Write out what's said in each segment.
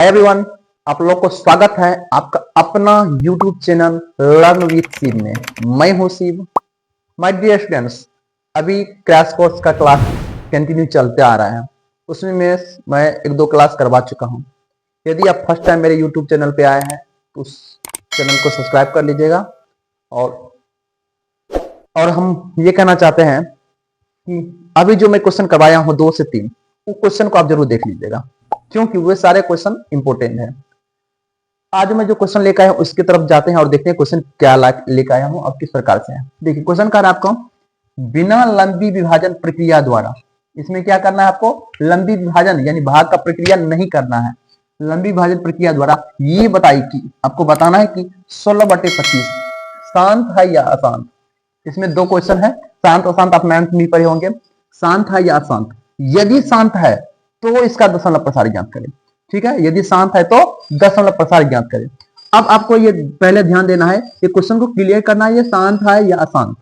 Everyone, आप लोग को स्वागत है आपका अपना YouTube channel learn with Shiv में। मैं हूं शिव। माय डियर स्टूडेंट्स, अभी क्रैश कोर्स का क्लास कंटिन्यू चलते आ रहा है। उसमें मैं एक दो क्लास करवा चुका हूं। यदि आप फर्स्ट टाइम मेरे यूट्यूब चैनल पे आए हैं तो उस चैनल को सब्सक्राइब कर लीजिएगा। और हम ये कहना चाहते हैं कि अभी जो मैं क्वेश्चन करवाया हूं 2 से 3, वो क्वेश्चन को आप जरूर देख लीजिएगा, क्योंकि वे सारे क्वेश्चन इंपॉर्टेंट हैं। आज मैं जो क्वेश्चन लेकर आया हूं उसकी तरफ जाते हैं और देखते हैं क्वेश्चन क्या लेकर आया हूं और किस प्रकार से है। देखिए क्वेश्चन का आपको बिना लंबी विभाजन प्रक्रिया द्वारा, इसमें क्या करना है आपको, लंबी विभाजन यानी भाग का प्रक्रिया नहीं करना है। लंबी विभाजन प्रक्रिया द्वारा ये बताइए कि आपको बताना है कि 16/25 शांत है या अशांत। इसमें दो क्वेश्चन है, शांत अशांत आप 9th में पढ़े होंगे। शांत है या अशांत, यदि शांत है तो इसका दशमलव प्रसार ज्ञात करें। ठीक है, यदि शांत है तो दशमलव प्रसार ज्ञात करें। अब आपको ये पहले ध्यान देना है, ये क्वेश्चन को क्लियर करना है, ये शांत है या अशांत।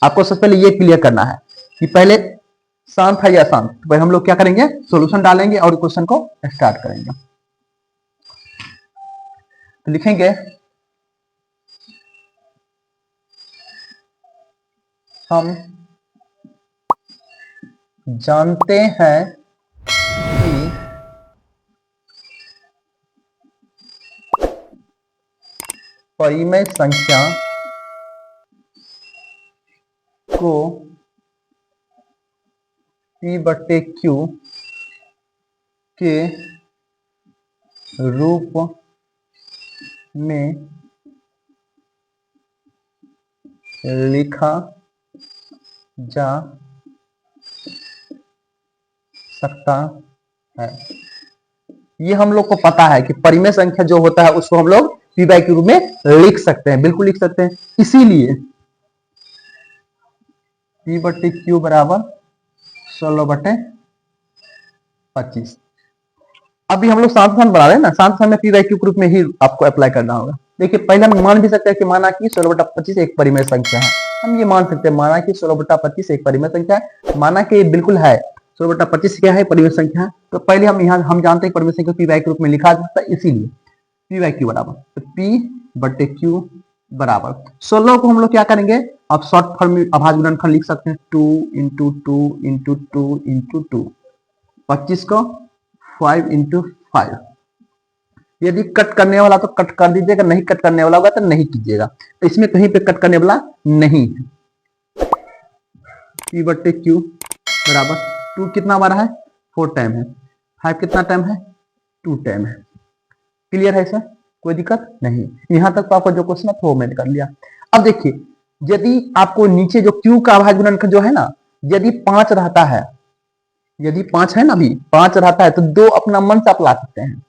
आपको सबसे पहले ये क्लियर करना है कि पहले शांत है या अशांत। तो हम लोग क्या करेंगे, सॉल्यूशन डालेंगे और क्वेश्चन को स्टार्ट करेंगे। तो लिखेंगे हम जानते हैं कि परिमेय संख्या को P/Q के रूप में लिखा जा सकता है। ये हम लोग को पता है कि परिमेय संख्या जो होता है उसको हम लोग P/Q के रूप में लिख सकते हैं, बिल्कुल लिख सकते हैं। इसीलिए P/Q बराबर 16/25। अभी हम लोग शांत बना रहे हैं ना, शांत में P/Q के रूप में ही आपको अप्लाई करना होगा। देखिए पहले हम मान भी सकते हैं कि माना कि 16/25 एक परिमेय संख्या है। हम ये मान सकते हैं माना कि 16/25 एक परिमेय संख्या है, माना कि बिल्कुल है 16/25 क्या है, परिमेय संख्या है। तो पहले हम जानते हैं परिमेय संख्या P/Q के रूप में लिखा जा सकता है, इसीलिए P/Q बराबर तो P/Q बराबर 16 को हम लोग क्या करेंगे, आप शॉर्ट फॉर्म में अभाज्य गुणनखंड लिख सकते हैं, 2 × 2 × 2 × 2, 25 को 5 × 5। यदि कट करने वाला तो कट कर दीजिएगा, नहीं कट करने वाला होगा तो नहीं कीजिएगा। तो इसमें कहीं पे कट करने वाला नहीं है। P/Q बराबर 2 कितना बार है, 4 टाइम है। 5 कितना टाइम है, 2 टाइम है। क्लियर है सर, कोई दिक्कत नहीं। यहां तक तो आपका जो क्वेश्चन है वो मैंने कर लिया। अब देखिए यदि आपको नीचे जो Q का अभाज्य गुणनखंड जो है ना, यदि 5 रहता है, यदि 5 है ना, अभी 5 रहता है तो 2 अपना मन से आप ला सकते हैं।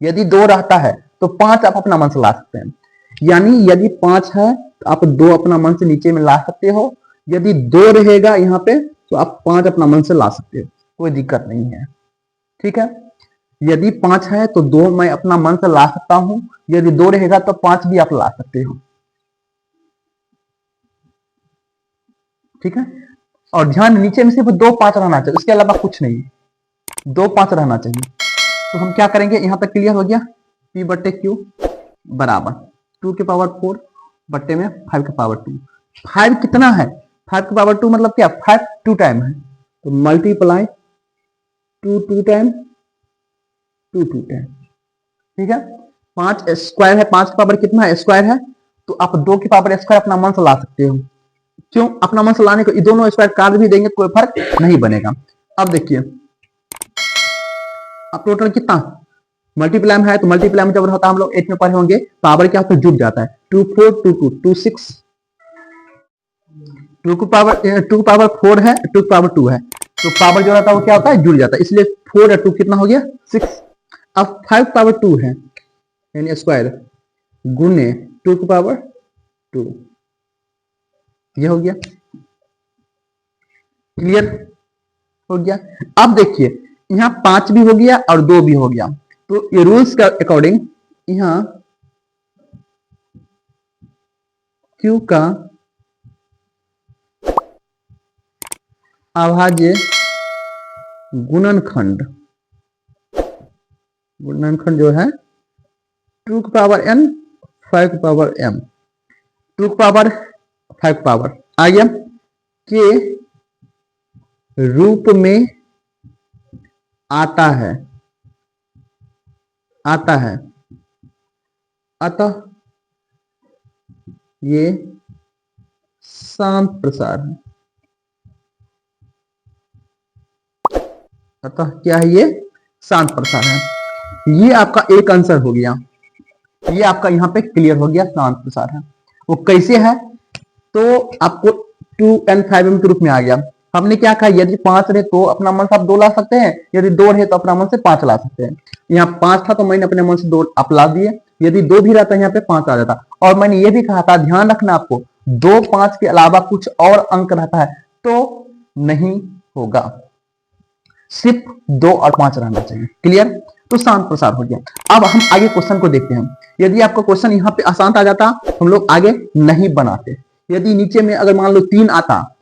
यदि 2 रहता है तो 5 आप अपना मन से ला सकते हैं। यानी यदि 5 है तो आप 2 अपना मन से नीचे में ला सकते हो। यदि 2 रहेगा यहाँ पे तो आप 5 अपना मन से ला सकते हो, कोई दिक्कत नहीं है। ठीक है, यदि 5 है तो 2 मैं अपना मन से ला सकता हूं, यदि 2 रहेगा तो 5 भी आप ला सकते हो। ठीक है, और ध्यान नीचे में सिर्फ 2 5 रहना चाहिए, उसके अलावा कुछ नहीं, 2 5 रहना चाहिए। तो हम क्या करेंगे, यहां तक क्लियर हो गया। P/Q बराबर 2 की पावर 4 बट्टे में 5 की पावर 2। 5 कितना है, 5 की पावर 2 मतलब क्या, 5 2 टाइम है, तो मल्टीप्लाई 2 2 टाइम 2 2 टाइम। ठीक है, 5 स्क्वायर है, 5 की पावर कितना है, स्क्वायर है, तो आप 2 की पावर स्क्वायर अपना मन से ला सकते हो। क्यों, अपना मन से लाने को दोनों स्क्वायर काट भी देंगे कोई फर्क नहीं बनेगा। अब देखिए अब टोटल कितना मल्टीप्लाई में है, तो मल्टीप्लाई में जब होता है हम लोग 8 में पढ़े होंगे, पावर क्या होता है, जुड़ जाता है। 2 4 2 2 2 6, 2 की पावर 4 है, 2 की पावर 2 है, तो पावर जो रहता है वो क्या होता है, जुड़ जाता है, इसलिए 4 और 2 कितना हो गया, 6। अब 5 पावर 2 है यानी स्क्वायर गुने 2 की पावर 2, ये हो गया। क्लियर हो गया। अब देखिए यहाँ 5 भी हो गया और 2 भी हो गया, तो ये रूल्स के अकॉर्डिंग यहाँ Q का अभाज्य गुणनखंड गुणनखंड जो है 2 की पावर n 5 की पावर m, 2 की पावर 5 की पावर आ गया के रूप में आता है अतः ये शांत प्रसार है। अतः क्या है, ये शांत प्रसार है। ये आपका एक आंसर हो गया, ये आपका यहां पे क्लियर हो गया, शांत प्रसार है। वो कैसे है, तो आपको 2n 5m के रूप में आ गया। हमने क्या कहा, यदि 5 रहे तो अपना मन से आप 2 ला सकते हैं, यदि 2 रहे तो अपना मन से 5 ला सकते हैं। यहाँ 5 था तो मैंने अपने मन से 2 आप ला दिए, यदि 2 भी रहता यहाँ पे 5 आ जाता। और मैंने ये भी कहा था, ध्यान रखना आपको, 2 5 के अलावा कुछ और अंक रहता है तो नहीं होगा, सिर्फ 2 और 5 रहना चाहिए। क्लियर, तो शांत प्रसार हो गया। अब हम आगे क्वेश्चन को देखते हैं। यदि आपका क्वेश्चन यहाँ पे आसान आ जाता हम लोग आगे नहीं बनाते। यदि नीचे में अगर मान लो 3 आता,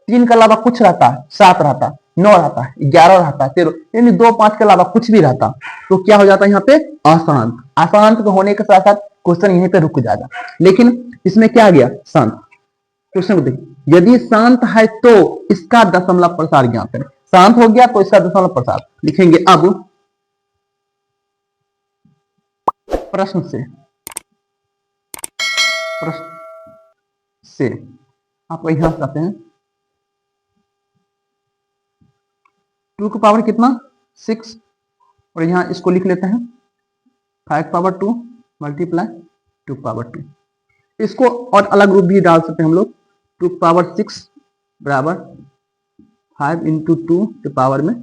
3 के अलावा कुछ रहता, 7 रहता, 9 रहता, 11 रहता, 13, यानी 2 5 के अलावा कुछ भी रहता तो क्या हो जाता यहाँ पे, अशांत। अशांत होने के साथ साथ क्वेश्चन यहीं पे रुक जाएगा। लेकिन इसमें क्या आ गया, शांत। क्वेश्चन को देखिए, यदि शांत है तो इसका दशमलव प्रसार ज्ञात करें। शांत हो गया तो इसका दशमलव प्रसार लिखेंगे। अब प्रश्न से आप यहां से आते हैं, 2 की पावर कितना, 6, और यहां इसको लिख लेते हैं 5 की पावर 2 मल्टीप्लाई 2 की पावर 2। इसको और अलग रूप भी डाल सकते हैं हम लोग, 2 की पावर 6 बराबर 5 इंटू 2 के पावर में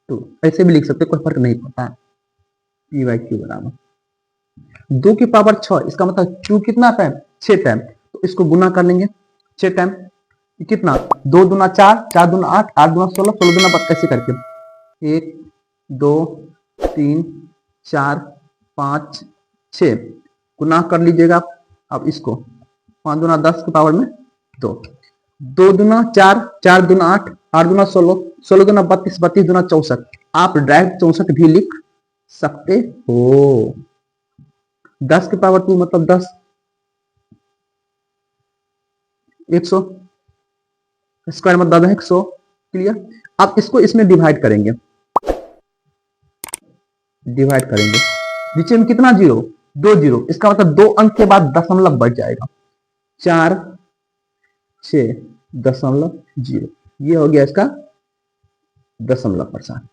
2, ऐसे भी लिख सकते हैं, कोई फर्क नहीं पड़ता है। पी वाई क्यू बराबर 2 की पावर 6, इसका मतलब 2 कितना टाइम, 6 टाइम, तो इसको गुना कर लेंगे 6 टाइम, कितना, 2 दूना 4, 4 दूना 8, 8 दूना 16, 16 दूना 32, कैसे करके 1 2 3 4 5 6 गुना कर लीजिएगा आप। अब इसको 5 दूना 10 के पावर में 2, 2 दूना 4, 4 दूना 8, 8 दूना 16, 16 दूना 32, 32 दूना 64, आप डायरेक्ट 64 भी लिख सकते हो। 10 के पावर 2 मतलब 10, 100 स्क्वायर मतलब 100। क्लियर, आप इसको इसमें डिवाइड करेंगे, नीचे में कितना जीरो, 2 जीरो, इसका मतलब 2 अंक के बाद दशमलव बढ़ जाएगा, 4 6 दशमलव 0, ये हो गया इसका दशमलव प्रसार।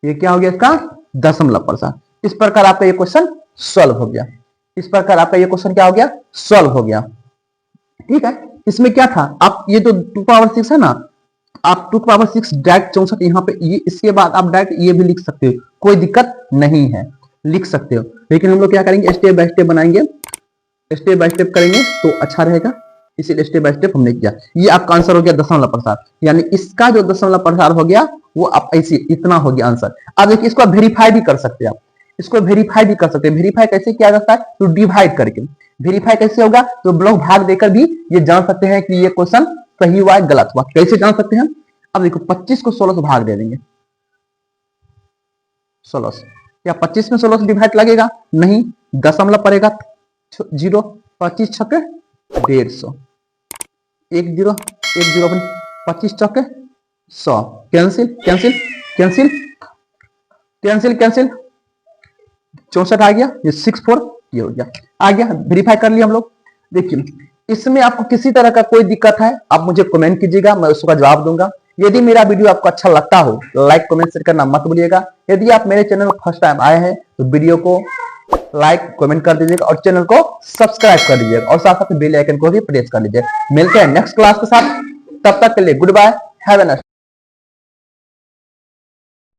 ये क्या हो गया इसका दशमलव प्रसार। इस प्रकार आपका ये क्वेश्चन सॉल्व हो गया। इस प्रकार आपका ये क्वेश्चन क्या हो गया, सॉल्व हो गया। ठीक है, इसमें क्या था, आप ये जो 2 पावर 6 है ना, आप 2 पावर 6 डायरेक्ट 64 यहाँ पे ये, इसके बाद आप डायरेक्ट ये भी लिख सकते हो, कोई दिक्कत नहीं है, लिख सकते हो। लेकिन हम लोग क्या करेंगे, स्टेप बाय स्टेप बनाएंगे, स्टेप बाय स्टेप करेंगे तो अच्छा रहेगा, इसीलिए स्टेप बाय स्टेप हमने किया। ये आपका आंसर हो गया दशमलव प्रसार, यानी इसका जो दशमलव प्रसार हो गया वो आप ऐसे इतना हो गया आंसर। अब देखिए इसको वेरीफाई भी कर सकते हैं आप, इसको वेरीफाई भी कर सकते हैं। वेरीफाई कैसे किया जाता है, तो डिवाइड करके। वेरीफाई कैसे होगा, तो ब्लॉक भाग देकर भी ये जान सकते हैं कि ये क्वेश्चन सही हुआ है गलत हुआ। कैसे जान सकते हैं, अब देखो 25 को 16 से भाग दे देंगे, 16 से, क्या 25 में 16 से डिवाइड लगेगा, नहीं, दशमलव पड़ेगा 0, 25 छक्के 150, 1 0 1 0, 25 छक्के 100, cancel cancel cancel cancel cancel, 64 आ गया, ये 64 ये हो गया, आ गया। वेरीफाई कर लिया हम लोग। देखिए इसमें आपको किसी तरह का कोई दिक्कत है आप मुझे कमेंट कीजिएगा, मैं उसका जवाब दूंगा। यदि मेरा वीडियो आपको अच्छा लगता हो तो लाइक कमेंट शेयर करना मत भूलिएगा। यदि आप मेरे चैनल पर फर्स्ट टाइम आए हैं तो वीडियो को लाइक कमेंट कर दीजिएगा और चैनल को सब्सक्राइब कर दीजिएगा और साथ साथ बेल आइकन को भी प्रेस कर लीजिएगा। मिलते हैं नेक्स्ट क्लास के साथ, तब तक के लिए goodbye, have a nice day.